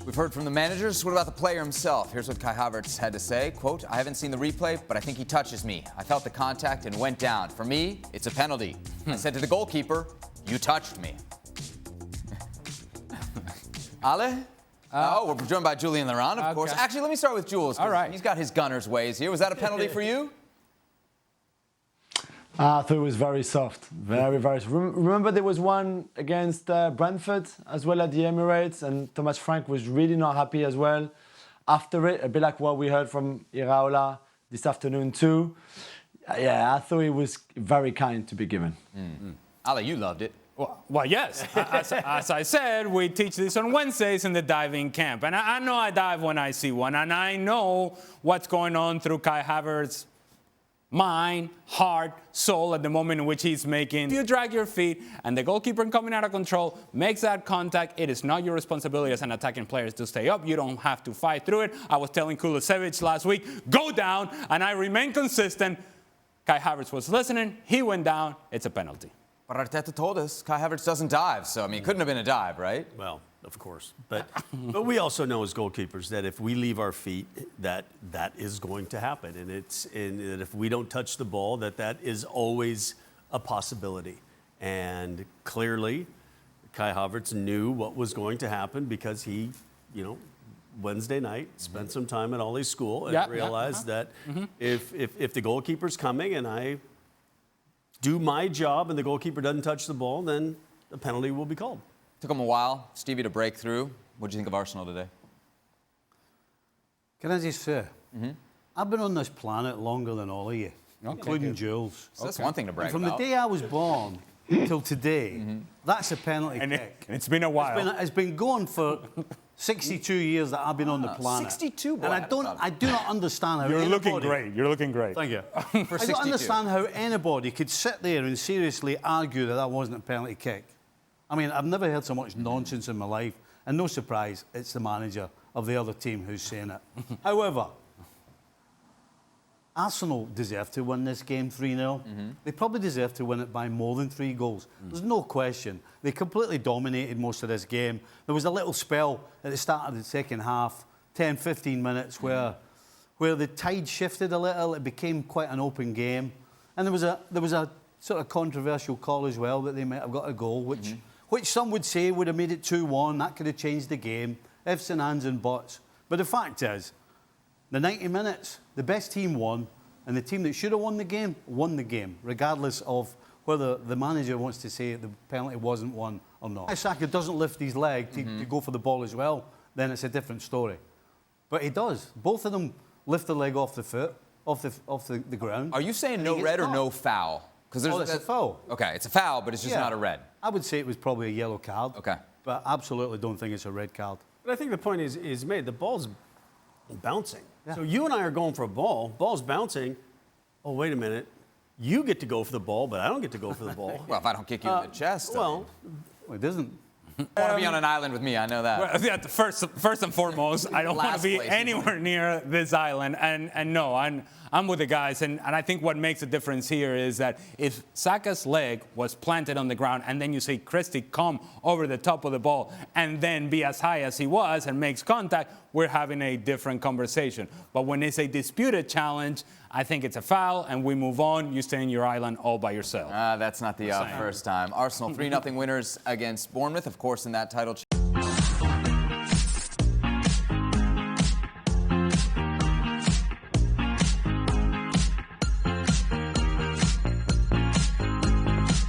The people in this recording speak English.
We've heard from the managers. What about the player himself? Here's what Kai Havertz had to say. Quote, I haven't seen the replay, but I think he touches me. I felt the contact and went down. For me, it's a penalty. I said to the goalkeeper, you touched me. Ale? We're joined by Julien Laurens, of course. Actually, let me start with Jules. All right. He's got his gunner's ways here. Was that a penalty for you? I thought it was very soft. Very, very soft. Remember there was one against Brentford as well at the Emirates, and Thomas Frank was really not happy as well after it, a bit like what we heard from Iraola this afternoon too. Yeah, I thought it was very kind to be given. Ale, you loved it. Well, yes. As I said, we teach this on Wednesdays in the diving camp. And I know I dive when I see one. And I know what's going on through Kai Havertz's mind, heart, soul at the moment in which he's making. If you drag your feet and the goalkeeper coming out of control makes that contact, it is not your responsibility as an attacking player to stay up. You don't have to fight through it. I was telling Kulisevich last week, go down, and I remain consistent. Kai Havertz was listening. He went down. It's a penalty. But Arteta told us Kai Havertz doesn't dive, so, I mean, it couldn't have been a dive, right? Well, of course. But we also know as goalkeepers that if we leave our feet, that is going to happen. And that if we don't touch the ball, that is always a possibility. And clearly, Kai Havertz knew what was going to happen because he, Wednesday night, spent some time at Ollie's school and realized that if the goalkeeper's coming and I do my job and the goalkeeper doesn't touch the ball, then a penalty will be called. Took him a while, Stevie, to break through. What do you think of Arsenal today? Can I just say, I've been on this planet longer than all of you, including Jules. So that's one thing to brag From about. the day I was born till today, that's a penalty kick. It's been a while. It's been going for 62 years that I've been on the planet. 62, boy. And I do not understand how You're looking great. You're looking great. Thank you. For I 62. don't understand how anybody could sit there and seriously argue that wasn't a penalty kick. I mean, I've never heard so much nonsense in my life, and no surprise, it's the manager of the other team who's saying it. However, Arsenal deserve to win this game 3-0. They probably deserve to win it by more than 3 goals. There's no question. They completely dominated most of this game. There was a little spell at the start of the second half, 10, 15 minutes, where the tide shifted a little. It became quite an open game. And there was a sort of controversial call as well that they might have got a goal, which some would say would have made it 2-1. That could have changed the game. Ifs and ands and buts. But the fact is, the 90 minutes, the best team won, and the team that should have won the game, regardless of whether the manager wants to say the penalty wasn't won or not. If Saka doesn't lift his leg to go for the ball as well, then it's a different story. But he does. Both of them lift the leg off the foot, off the ground. Are you saying no red or no foul? Because it's a foul. Okay, it's a foul, but it's just not a red. I would say it was probably a yellow card. Okay. But I absolutely don't think it's a red card. But I think the point is made. The ball's bouncing. Yeah. So you and I are going for a ball's bouncing. Oh, wait a minute. You get to go for the ball, but I don't get to go for the ball. Well, if I don't kick you in the chest. Well, it doesn't. You want to be on an island with me, I know that. Well, yeah, first and foremost, I don't want to be anywhere near this island. And no, I'm with the guys. And I think what makes a difference here is that if Saka's leg was planted on the ground and then you say Christie come over the top of the ball and then be as high as he was and makes contact, we're having a different conversation. But when it's a disputed challenge, I think it's a foul and we move on. You stay in your island all by yourself. That's not the first time. Arsenal 3-0 winners against Bournemouth, of course, in that title.